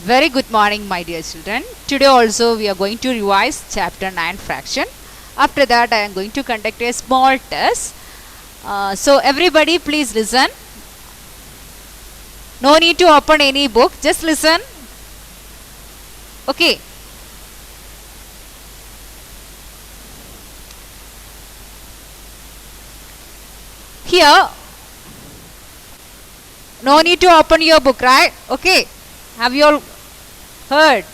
Very good morning, my dear children. Today also we are going to revise chapter 9 fraction. After that I am going to conduct a small test. So everybody please listen. No need to open any book, just listen. Okay. Here, no need to open your book, right? Okay. Have you all heard?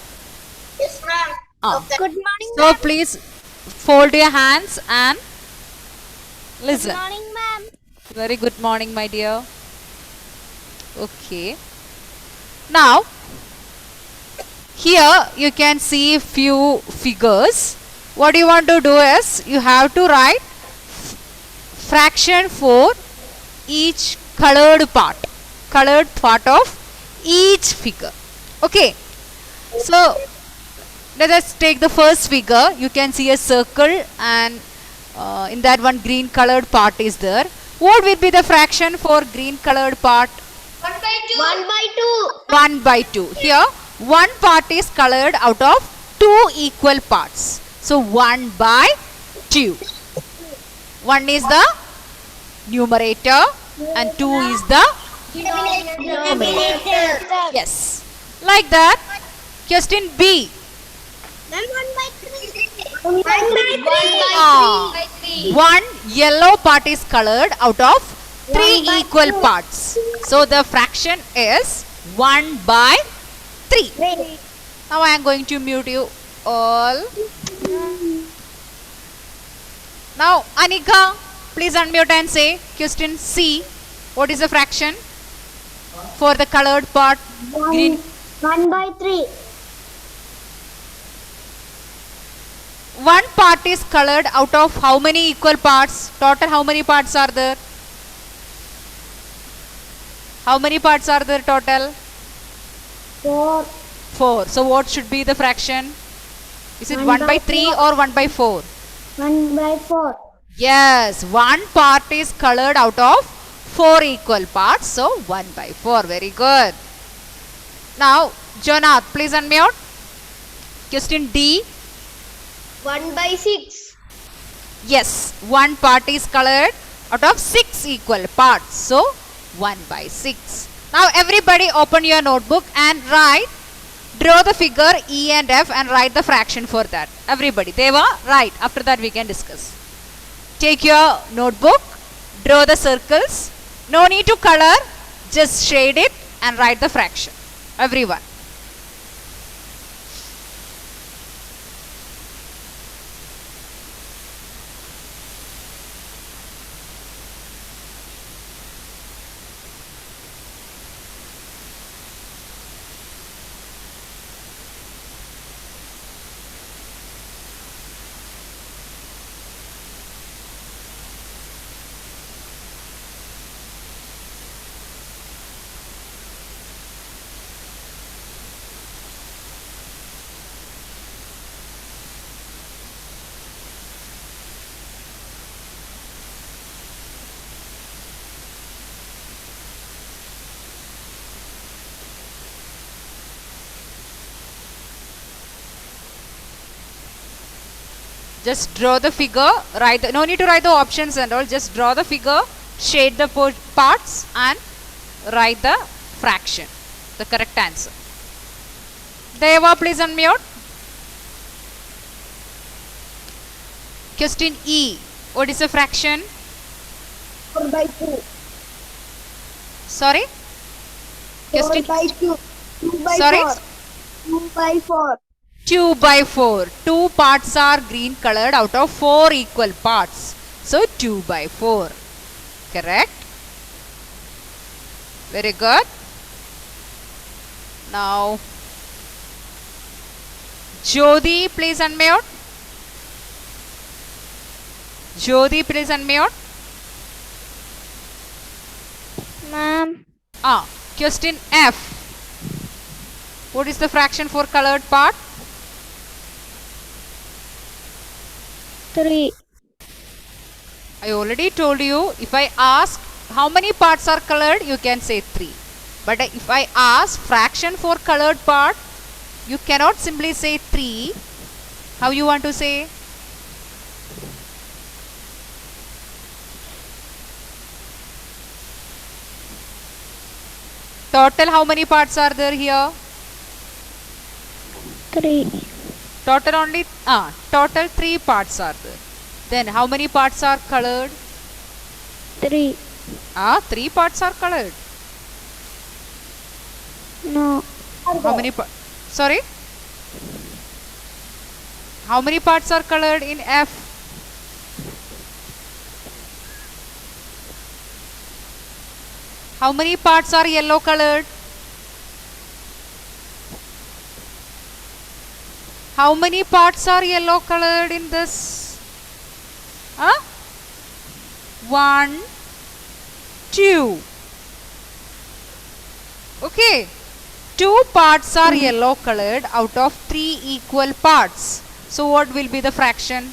Yes, ma'am. Okay. Good morning, So please fold your hands and listen. Good morning, ma'am. Very good morning, my dear. Okay. Now, here you can see few figures. What you want to do is you have to write fraction for each colored part of each figure. Okay. So let us take the first figure. You can see a circle and in that one green colored part is there. What will be the fraction for green colored part? 1 by 2. 1 by 2. 1 by 2. Here one part is colored out of two equal parts. So 1 by 2. 1 is the numerator and 2 is the Denominator. yes. Like that. Question B. Then 1 by 3. 1 by Ah. 3. One yellow part is colored out of three equal parts. So the fraction is 1 by 3. Now I am going to mute you all. Now Anika, please unmute and say question C. What is the fraction for the colored part? Green. 1 by 3. One part is colored out of how many equal parts? Total how many parts are there? How many parts are there total? 4. 4. So what should be the fraction? Is it 1 1 by by 3 or 1 by 4? 1 by 4. Yes, one part is colored out of 4 equal parts. So 1 by 4. Very good. Now, Jonath, please unmute. Question D. 1 by 6. Yes, one part is colored out of 6 equal parts. So 1 by 6. Now everybody open your notebook and write, draw the figure E and F and write the fraction for that. Everybody, Deva, write. After that we can discuss. Take your notebook, draw the circles. No need to color, just shade it and write the fraction. Everyone. Just draw the figure, write the, no need to write the options and all, just draw the figure, shade the parts and write the fraction, the correct answer. Deva, please unmute. Question E. What is the fraction? 4 by 2. Sorry? 4 Question by 2. 2 by Sorry? 4. 2 by 4. 2 by 4. Two parts are green colored out of 4 equal parts. So 2 by 4. Correct? Very good. Now, Jyoti, please unmute. Jyoti, please unmute. Ma'am. Question F. What is the fraction for colored part? 3. I already told you, if I ask how many parts are colored, you can say 3. But if I ask fraction for colored part, you cannot simply say 3. How you want to say? Total how many parts are there here? 3. Total only total 3 parts are there. Then how many parts are colored? 3. 3 parts are colored. No. How many sorry? How many parts are colored in F? How many parts are yellow colored? How many parts are yellow colored in this? 1, 2. Okay. 2 parts are yellow colored out of 3 equal parts. So what will be the fraction?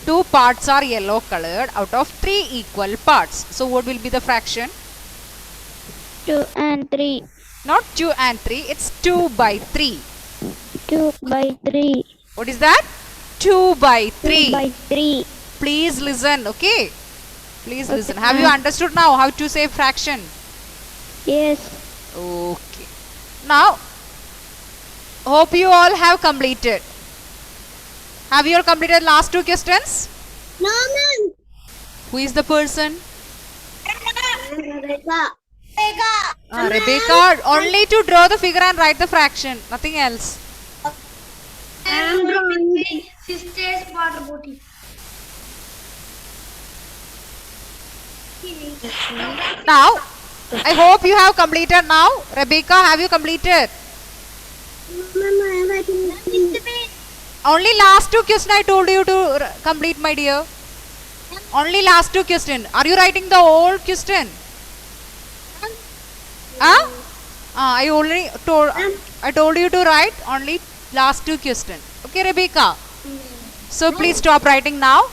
2 parts are yellow colored out of 3 equal parts. So what will be the fraction? 2 and 3. Not 2 and 3, it's 2 by 3. 2 by 3. What is that? 2 by 3. 2 by 3. Please listen, okay? Please Okay, listen. Have you understood now how to say fraction? Yes. Okay. Now, hope you all have completed. Have you all completed last 2 questions? No, ma'am. Who is the person? Rebecca. Rebecca. Only to draw the figure and write the fraction. Nothing else. I am drawing the sister's water bottle. Now, I hope you have completed now. Rebecca, have you completed? Mama, I am writing. Only last 2 questions I told you to complete, my dear. Only last 2 questions. Are you writing the whole question? I already told you to write only last 2 questions. Okay, Rebecca. So please stop writing now.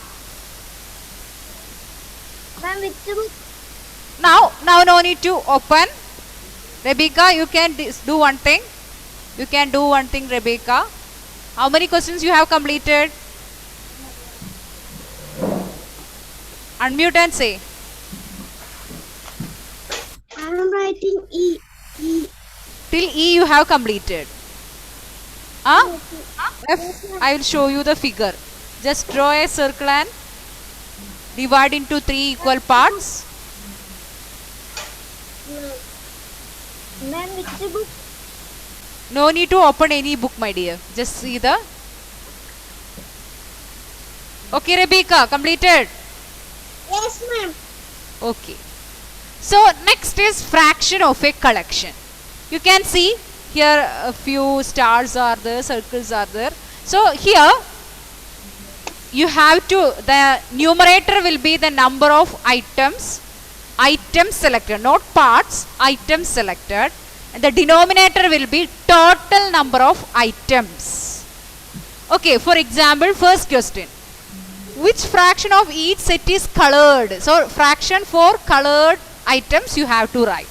Ma'am, which book? Now no need to open. Rebecca, you can do one thing. You can do one thing, Rebecca. How many questions you have completed? Unmute and say. I am writing E. Till E you have completed. F, I will show you the figure. Just draw a circle and divide into 3 equal parts. Ma'am, which book? No need to open any book, my dear. Just see the. Okay, Rebecca, completed. Yes, ma'am. Okay. So next is fraction of a collection. You can see here a few stars are there, circles are there. So here you have to, the numerator will be the number of items selected, not parts, items selected, and the denominator will be total number of items. Okay, for example, first question. Which fraction of each set is colored? So fraction for colored items you have to write.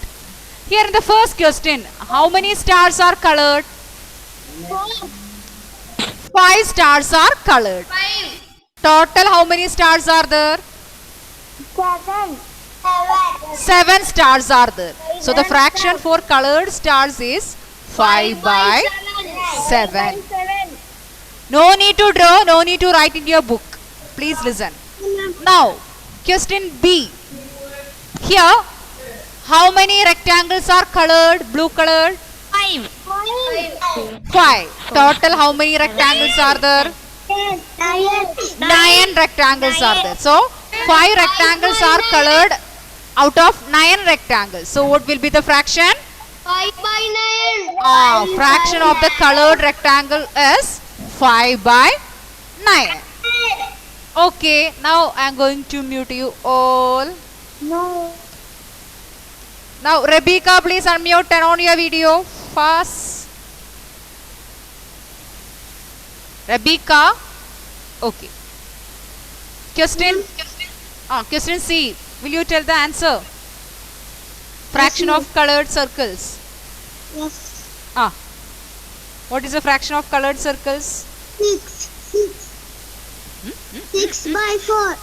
Here in the first question, how many stars are colored? 5 stars are colored. 5. Total how many stars are there? 7. 7 stars are there. So the fraction for colored stars is 5 by 7. No need to draw, no need to write in your book. Please listen. Now, question B. Here, how many rectangles are colored, blue colored? 5. 5. Total how many rectangles are there? 9 rectangles are there. So, 5 rectangles are colored out of 9 rectangles. So, what will be the fraction? 5 by 9. Fraction of the colored rectangle is 5 by 9. Okay, now I am going to mute you all. No. Now, Rebecca, please unmute, turn on your video fast. Rebecca. Okay. Question C. Will you tell the answer? Fraction of colored circles. Yes. What is the fraction of colored circles? 6. 6/4.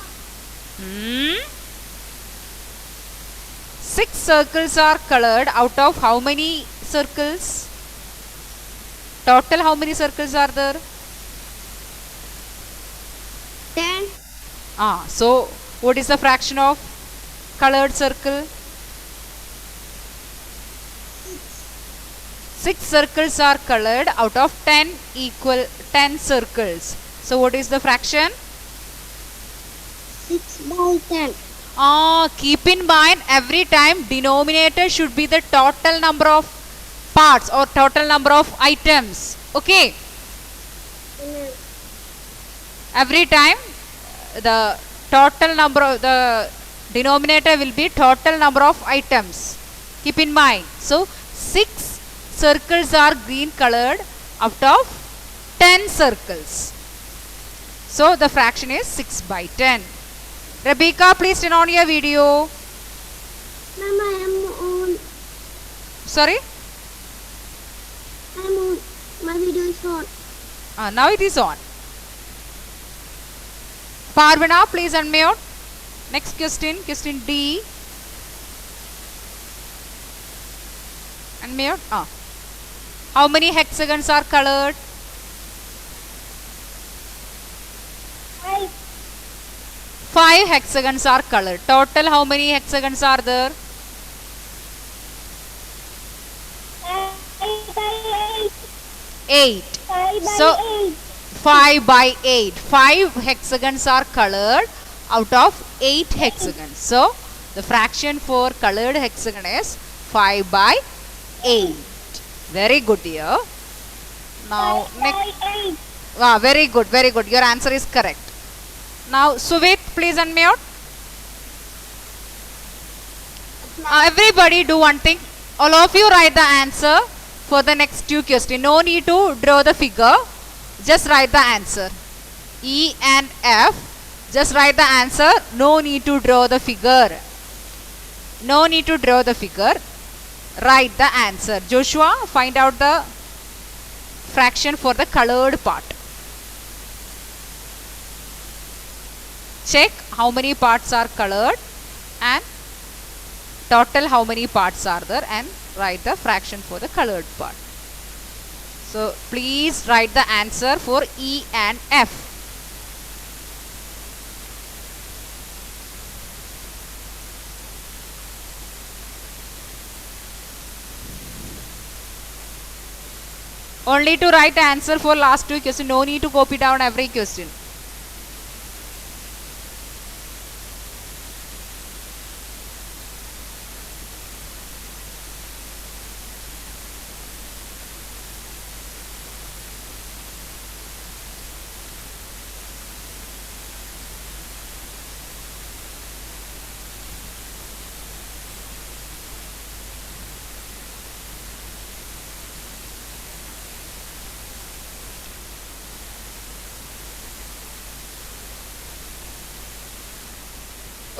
6 circles are colored out of how many circles? Total how many circles are there? 10. So what is the fraction of colored circle? 6 circles are colored out of 10 equal 10 circles. So what is the fraction? 6/10. Keep in mind, every time denominator should be the total number of parts or total number of items. Okay. Amen. Every time the total number of the denominator will be total number of items. Keep in mind. So 6 circles are green colored out of 10 circles. So the fraction is 6/10. Rebecca, please turn on your video. Ma'am, I am on. Sorry? I'm on. My video is on. Now it is on. Parvana, please unmute. Next question, question D. Unmute. How many hexagons are colored? 5. 5 hexagons are colored. Total how many hexagons are there? 8. 5/8. So 5/8. 5 hexagons are colored out of 8 hexagons. So the fraction for colored hexagon is 5/8. Very good, dear. Now next. 5/8. Wow, very good, very good. Your answer is correct. Now Suvit, please unmute. Everybody do one thing. All of you write the answer for the next 2 questions. No need to draw the figure. Just write the answer. E and F. Just write the answer. No need to draw the figure. No need to draw the figure. Write the answer. Joshua, find out the fraction for the colored part. Check how many parts are colored and total how many parts are there, and write the fraction for the colored part. So please write the answer for E and F. Only to write the answer for last 2 questions. No need to copy down every question.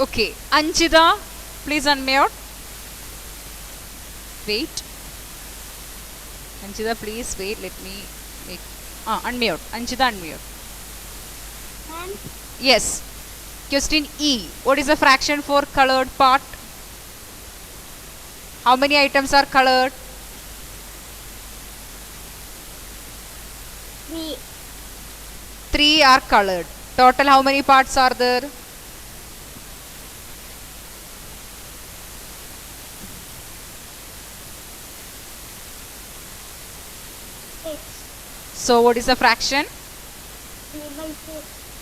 Okay, Anjita, please unmute. Wait. Anjita, please wait. Let me make. Unmute. Anjita, unmute. Ma'am, Yes. Question E. What is the fraction for colored part? How many items are colored? 3. 3 are colored. Total how many parts are there? 6. So what is the fraction?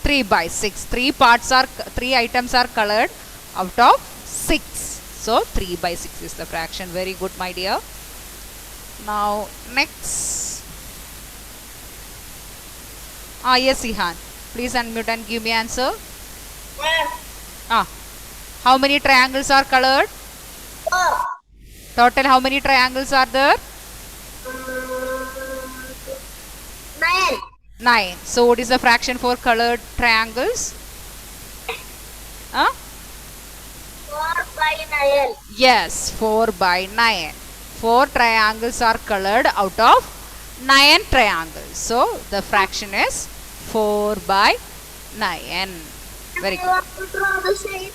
3/6. 3/6. 3 items are colored out of 6. So 3/6 is the fraction. Very good, my dear. Now next. Yes, Ihan. Please unmute and give me answer. How many triangles are colored? 4. Total how many triangles are there? 9. 9. So what is the fraction for colored triangles? 4/9. by 9. Yes, 4 by 9. 4 triangles are colored out of 9 triangles. So the fraction is 4 by 9. Very I good. want to draw the shape.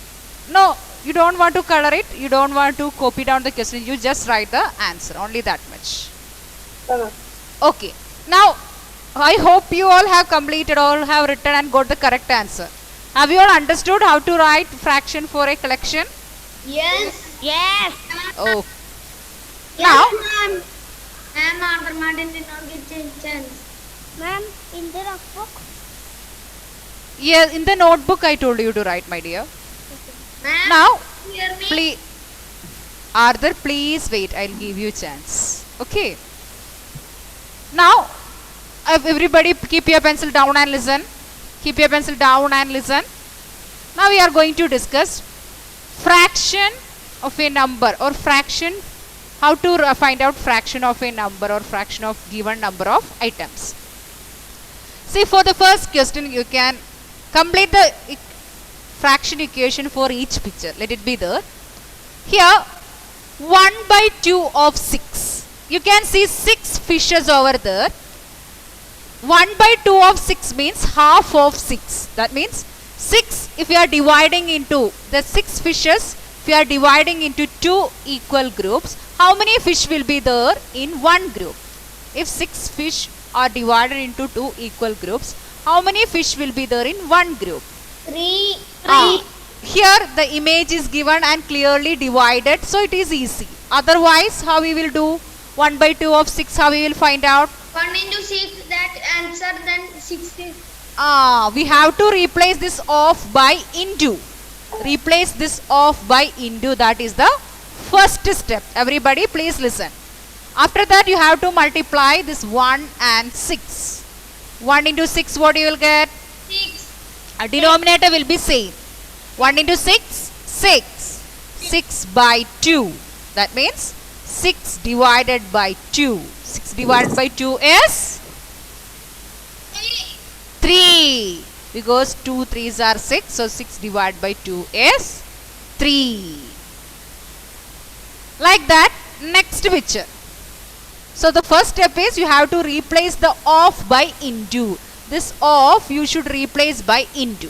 No, you don't want to color it. You don't want to copy down the question. You just write the answer. Only that much. Okay. Now, I hope you all have completed, all have written and got the correct answer. Have you all understood how to write fraction for a collection? Yes. Yes. Oh. Yes, Now, ma'am. Ma'am, Arthur Martin did not get a chance. Ma'am, in the notebook. yeah, in the notebook I told you to write, my dear. Ma'am, Now, hear me. please, Arthur, please wait. I'll give you a chance. Okay. Now, everybody keep your pencil down and listen. Keep your pencil down and listen. Now we are going to discuss fraction of a number or fraction, how to find out fraction of a number or fraction of given number of items. See, for the first question you can complete the fraction equation for each picture. Let it be there. Here 1 by 2 of 6. You can see 6 fishes over there. 1 by 2 of 6 means half of 6. That means 6, if you are dividing into the 6 fishes, if you are dividing into 2 equal groups, how many fish will be there in one group? If 6 fish are divided into 2 equal groups, how many fish will be there in one group? 3. Here the image is given and clearly divided, so it is easy. Otherwise, how we will do? 1 by 2 of 6, how we will find out? 1 into 6, that answer, then 60. We have to replace this off by into. Replace this off by into, that is the first step. Everybody please listen. After that you have to multiply this 1 and 6. 1 into 6, what you will get? 6. A denominator will be same. 1 into 6, 6. 6 by 2. That means 6 divided by 2. 6 divided by 2 is 3. Because 2 3s are 6. So 6 divided by 2 is 3. Like that, next picture. So the first step is you have to replace the off by into. This off you should replace by into.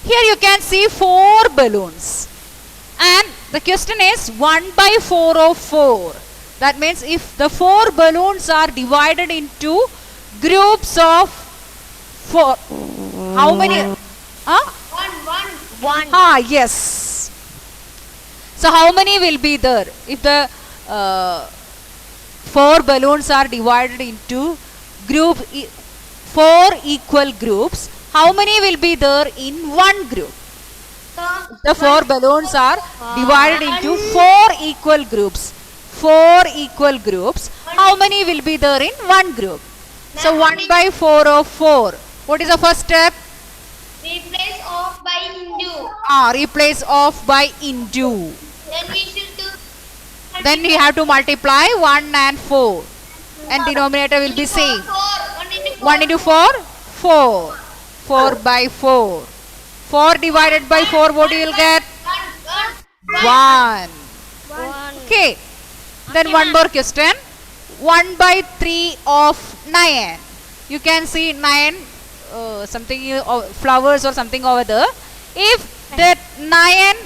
Here you can see 4 balloons. And the question is 1 by 4 of 4. That means if the 4 balloons are divided into groups of 4, how many? 1. Yes. So how many will be there? If the 4 balloons are divided into 4 equal groups, how many will be there in one group? The 4 balloons are divided into 4 equal groups. 4 equal groups. How many will be there in one group? So 1 by 4 of 4. What is the first step? Replace off by into. Replace off by into. Then we should do. Then we have to multiply 1 and 4. And denominator will be same. 1 into 4, 4. 4 by 4. 4 divided by 4, what you will get? 1. Okay. Then one more question. 1 by 3 of 9. You can see 9 something flowers or something over there. If the 9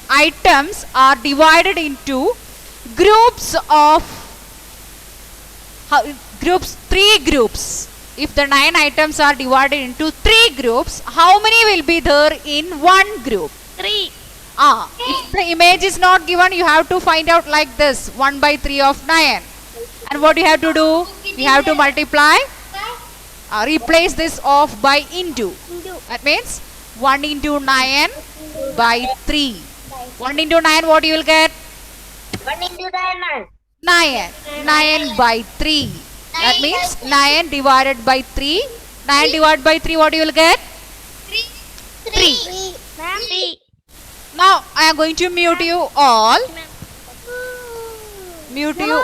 items are divided into groups of 3 groups. If the 9 items are divided into 3 groups, how many will be there in one group? 3. If the image is not given, you have to find out like this. 1 by 3 of 9. And what you have to do? You have to multiply. Replace this off by into. That means 1 into 9 by 3. 1 into 9, what you will get? 1 into 9. 9. 9 by 3. That means 9 divided by 3. 9 divided by 3, what you will get? 3. Now I am going to mute you all. Mute you.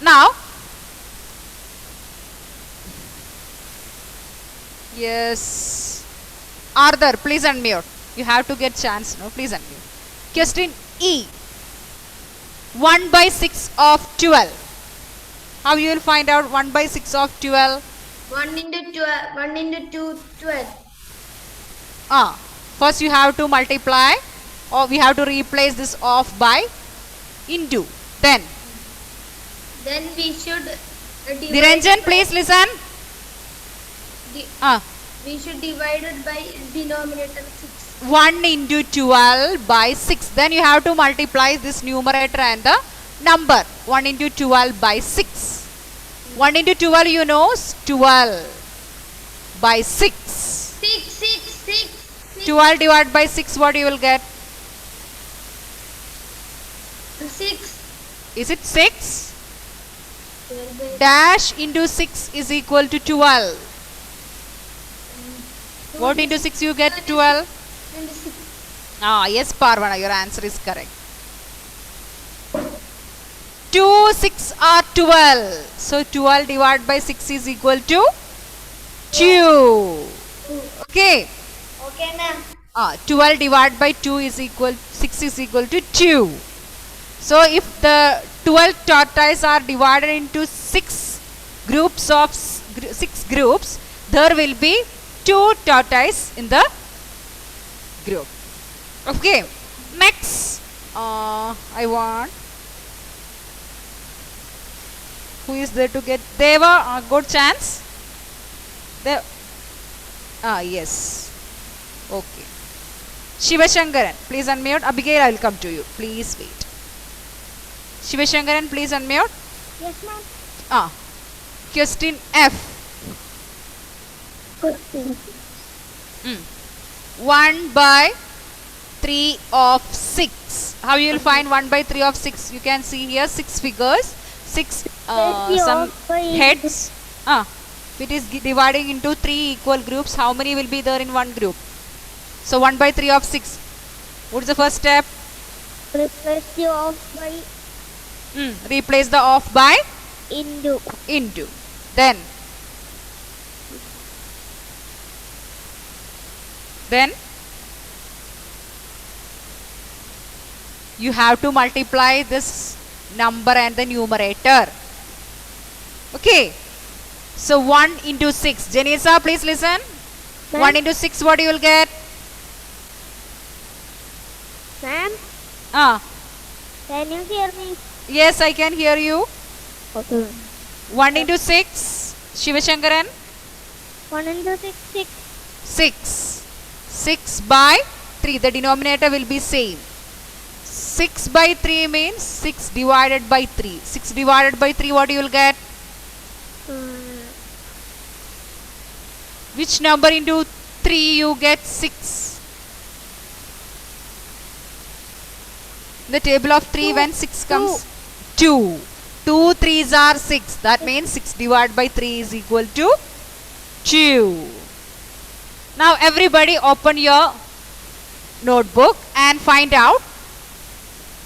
Now. Yes. Arthur, please unmute. You have to get chance, no? Please unmute. Question E. 1 by 6 of 12. How you will find out 1 by 6 of 12? 1 into 12. 1 into 2, 12. First you have to multiply, or we have to replace this of by into. Then we should divide. Niranjan, please listen. We should divide it by denominator 6. 1 into 12 by 6. Then you have to multiply this numerator and the number. 1 into 12 by 6. 1 into 12 you know, 12 by 6. 6. 12 divided by 6, what you will get? 6. Is it 6? 12 by Dash into 6 is equal to 12. What into 6 you get? 12. 26. Yes, Parvana, your answer is correct. 2 6 are 12. So 12 divided by 6 is equal to 2. Okay. Okay, ma'am. 12 divided by 2 is equal, 6 is equal to 2. So if the 12 tortoises are divided into 6 groups of 6 groups, there will be 2 tortoises in the group. Okay. Next, I want, who is there to get? Deva, good chance. Yes. Okay. Shivashankaran, please unmute. Abigail, I will come to you. Please wait. Shivashankaran, please unmute. Yes, ma'am. Question F. Question. 1 by 3 of 6. How you will find 1 by 3 of 6? You can see here 6 figures, 6 some heads. It is dividing into 3 equal groups. How many will be there in one group? So 1 by 3 of 6. What is the first step? Replace the off by Replace the off by into. Then you have to multiply this number and the numerator. Okay. So 1 into 6. Janisa, please listen. 1 into 6, what you will get? Ma'am, can you hear me? Yes, I can hear you. Okay. 1 into 6. Shivashankaran. 1 into 6, 6. 6. 6 by 3. The denominator will be same. 6 by 3 means 6 divided by 3. 6 divided by 3, what you will get? Which number into 3 you get? 6. The table of 3, when 6 comes? 2. 2 3s are 6. That means 6 divided by 3 is equal to 2. Now everybody open your notebook and find out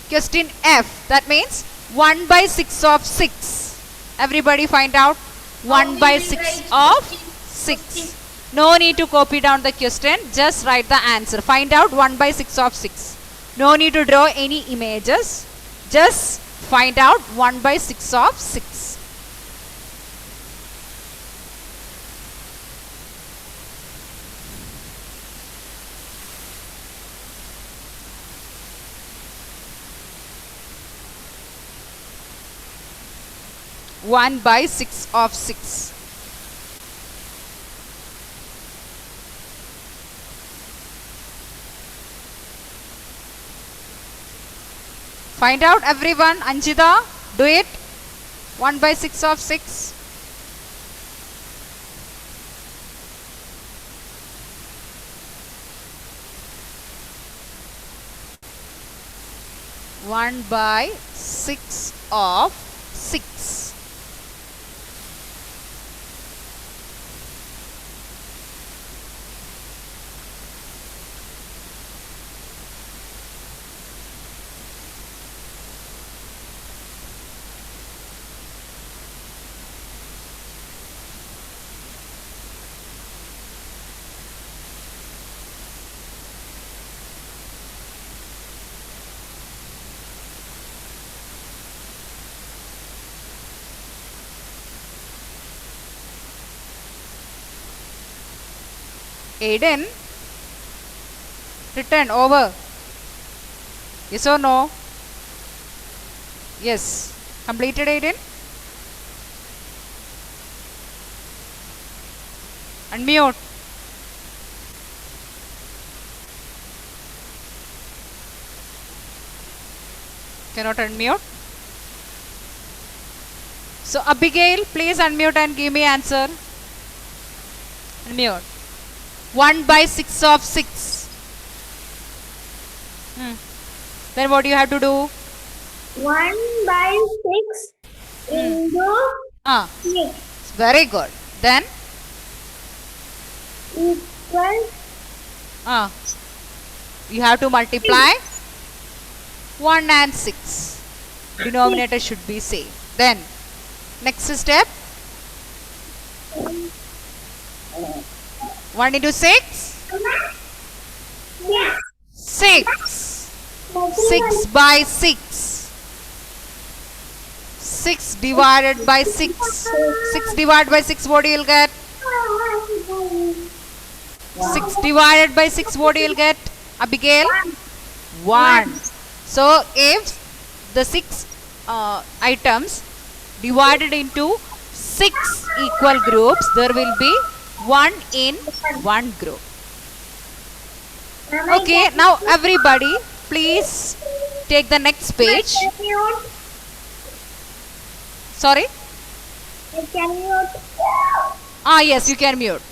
question F. That means 1 by 6 of 6. Everybody find out 1 by 6 of 6. No need to copy down the question. Just write the answer. Find out 1 by 6 of 6. No need to draw any images. Just find out 1 by 6 of 6. One by 6 of 6. Find out everyone. Anjita, do it. 1 by 6 of 6. One by 6 of 6. Aiden, written over. Yes or no? Yes. Completed, Aiden? Unmute. Cannot unmute. So Abigail, please unmute and give me answer. Unmute. 1 by 6 of 6. Then what do you have to do? 1 by 6 into Ah, 6 very good. Then equal you have to multiply 1 and 6. Denominator should be same. Then next step, 1 into 6, 6. 6 by 6. 6 divided by 6. 6 divided by 6, what you will get? 6 divided by 6, what you will get, Abigail? 1. So if the 6 items divided into 6 equal groups, there will be 1 in 1 group. Okay, now everybody please take the next page. Sorry? Can you? Yes, you can mute.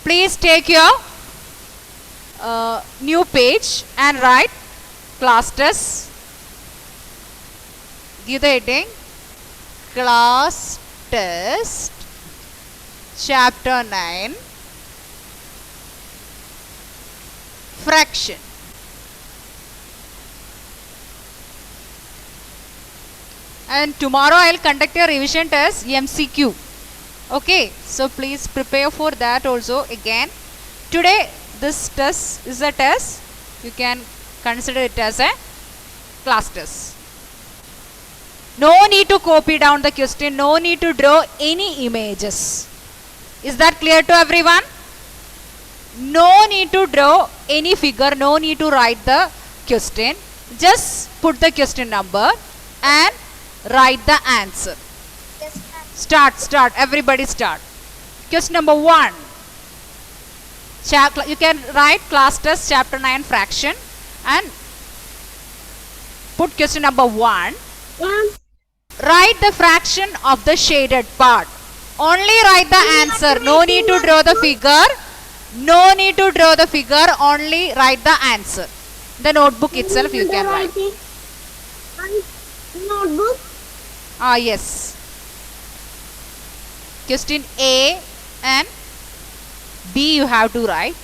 Please take your new page and write class test. Give the heading class test chapter 9 fraction. And tomorrow I will conduct a revision test MCQ. Okay, so please prepare for that also again. Today this test is a test. You can consider it as a class test. No need to copy down the question. No need to draw any images. Is that clear to everyone? No need to draw any figure. No need to write the question. Just put the question number and write the answer. Start. Everybody start. Question number 1. You can write class test chapter 9 fraction and put question number 1. Write the fraction of the shaded part. Only write the answer. No need to draw the figure. No need to draw the figure. Only write the answer. The notebook itself you can write. Notebook? Yes. Question A and B you have to write.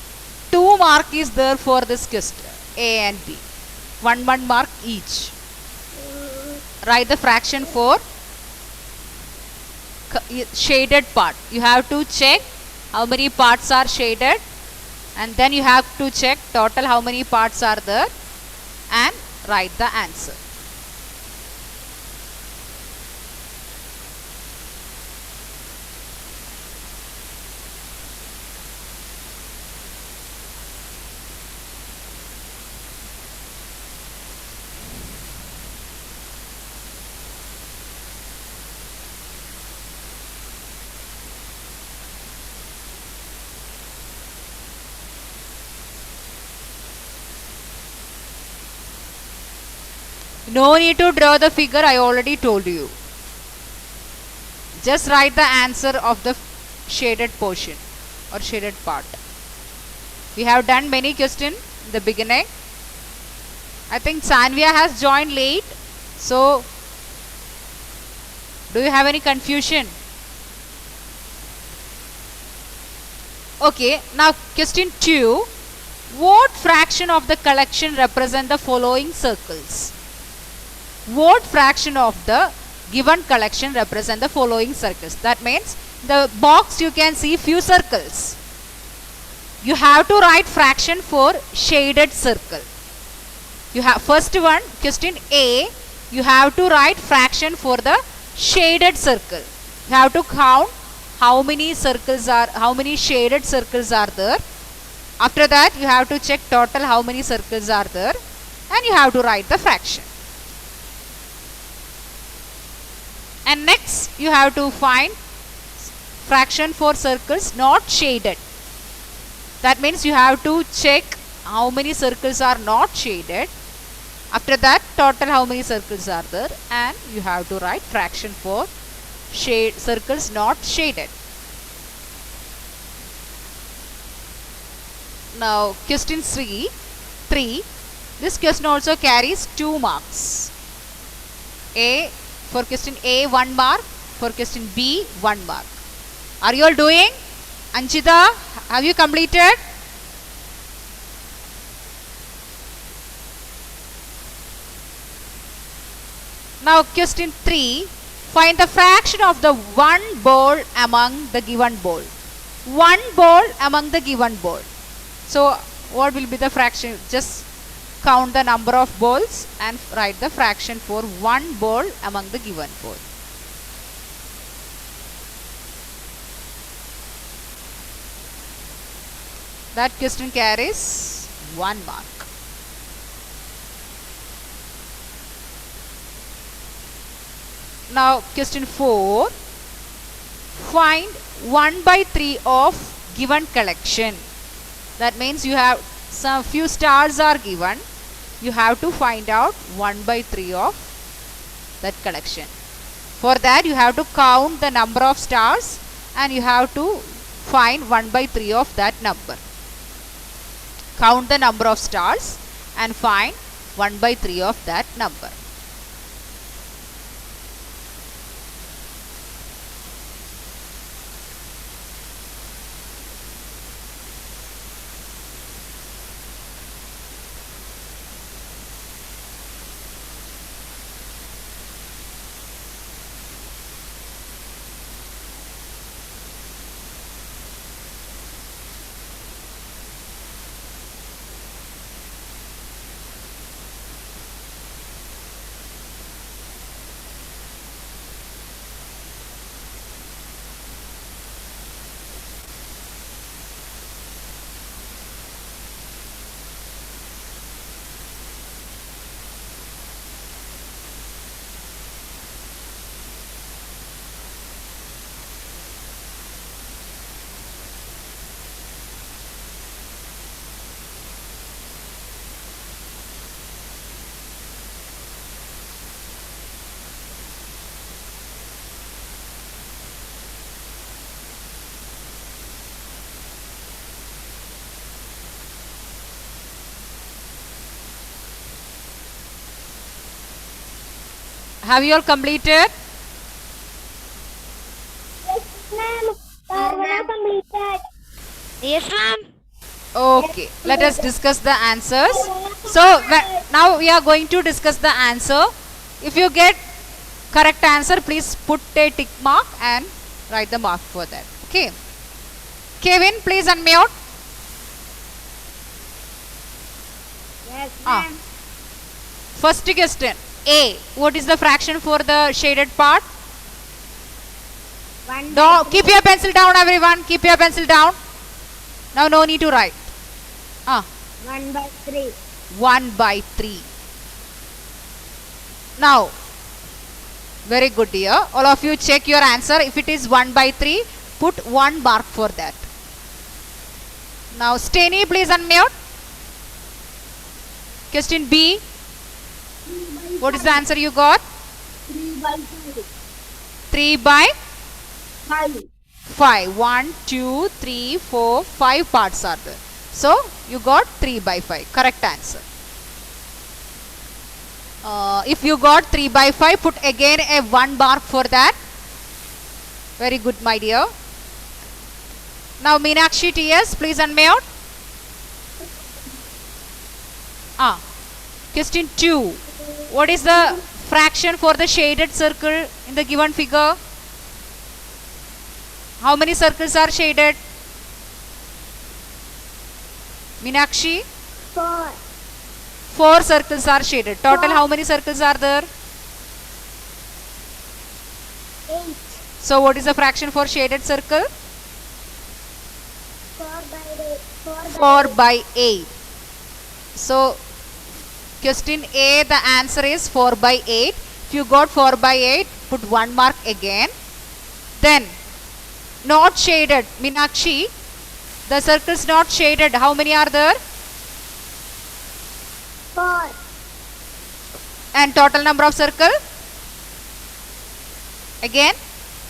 2 mark is there for this question. A and B. 1 mark each. Write the fraction for shaded part. You have to check how many parts are shaded and then you have to check total how many parts are there and write the answer. No need to draw the figure, I already told you. Just write the answer of the shaded portion or shaded part. We have done many questions in the beginning. I think Sanvia has joined late. So, do you have any confusion? Okay, now question 2. What fraction of the collection represent the following circles? What fraction of the given collection represent the following circles? That means the box you can see few circles. You have to write fraction for shaded circle. You have first one, question A, you have to write fraction for the shaded circle. You have to count how many circles are, how many shaded circles are there After that you have to check total how many circles are there and you have to write the fraction. And next you have to find fraction for circles not shaded. That means you have to check how many circles are not shaded. After that total how many circles are there and you have to write fraction for circles not shaded. Now question 3. This question also carries 2 marks. For question A 1 mark, for question B 1 mark. Are you all doing? Anchita, have you completed? Now question 3. Find the fraction of the one ball among the given ball. One ball among the given ball. So what will be the fraction? Just count the number of balls and write the fraction for one ball among the given ball. That question carries 1 mark. Now question 4. Find 1/3 of given collection. That means you have some few stars are given. You have to find out 1/3 of that collection. For that you have to count the number of stars and you have to find 1/3 of that number. Count the number of stars and find 1/3 of that number. Have you all completed? Yes, ma'am. Completed. Yes, ma'am. Okay, let us discuss the answers. So now we are going to discuss the answer. If you get correct answer, please put a tick mark and write the mark for that. Okay. Kevin, please unmute. Yes, ma'am. First question. A. What is the fraction for the shaded part? No, keep your pencil down, everyone. Keep your pencil down. Now no need to write. 1/3. 1/3. Now, very good, dear. All of you check your answer. If it is 1/3, put 1 mark for that. Now, Steny, please unmute. Question B. What is the answer you got? 3/5. 3/5. 1, 2, 3, 4, 5 parts are there. So you got 3/5. Correct answer. If you got 3/5, put again a 1 mark for that. Very good, my dear. Now Meenakshi TS, please unmute. Question 2. What is the fraction for the shaded circle in the given figure? How many circles are shaded? Meenakshi? 4. 4 circles are shaded. Total how many circles are there? 8. So what is the fraction for shaded circle? 4/8. 4 by 8. So question A, the answer is 4 by 8. If you got 4 by 8, put 1 mark again. Then not shaded, Meenakshi, the circles not shaded, how many are there? 4. And total number of circle? Again?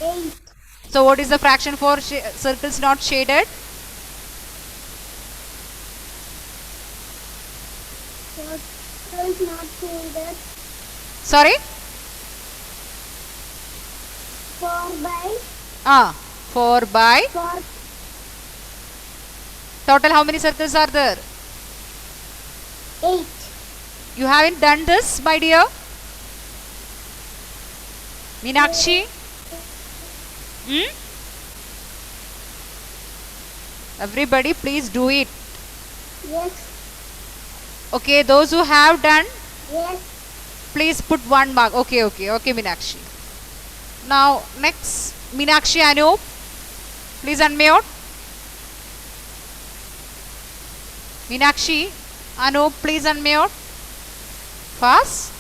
8. So what is the fraction for circles not shaded? 4 is not shaded. Sorry? 4 by 4 by 4. total how many circles are there? 8. You haven't done this, my dear? Meenakshi? Everybody please do it. Yes. Okay, those who have done, Yes. please put 1 mark. Okay, Meenakshi. Now next, Meenakshi Anup, please unmute. Meenakshi Anup, please unmute. Fast.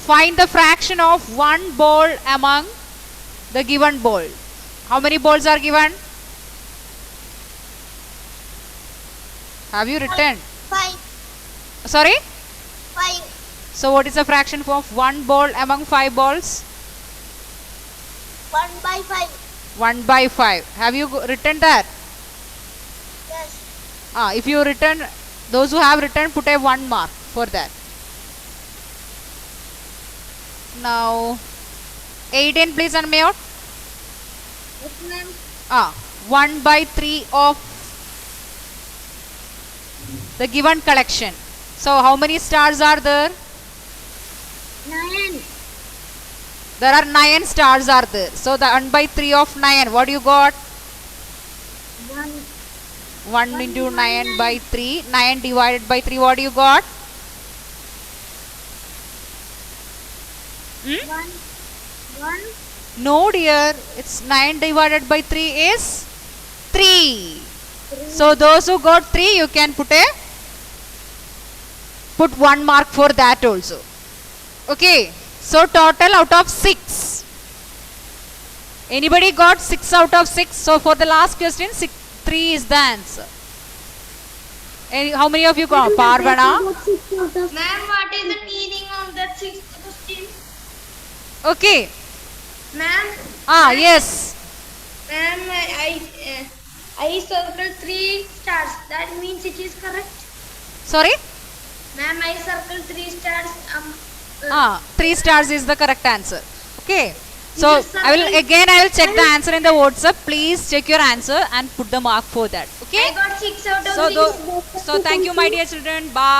Find the fraction of one ball among the given ball. How many balls are given? Have you written? 5. Sorry? 5. So what is the fraction of one ball among 5 balls? 1 by 5. 1 by 5. Have you written that? Yes. If you written, those who have written, put a 1 mark for that. Now, Aiden, please unmute. Yes, ma'am. 1 by 3 of the given collection. So how many stars are there? 9. There are 9 stars are there. So the 1 by 3 of 9, what you got? 1. 1 into 9 by 3. 9 divided by 3, what you got? 1. 1. No dear, it's 9 divided by 3 is 3. So those who got 3, you can put 1 mark for that also. Okay, so total out of 6. Anybody got 6 out of 6? So for the last question, 3 is the answer. How many of you got? Parvana? Ma'am, what is the meaning of that 6th question? Okay. Ma'am, Yes. ma'am, I circled 3 stars. That means it is correct. Sorry? Ma'am, I circled 3 stars. 3 stars is the correct answer. Okay. So Yes, sir. I will check the answer in the WhatsApp. Please check your answer and put the mark for that. Okay. I got 6 out of So 6. thank you, my dear children. Bye.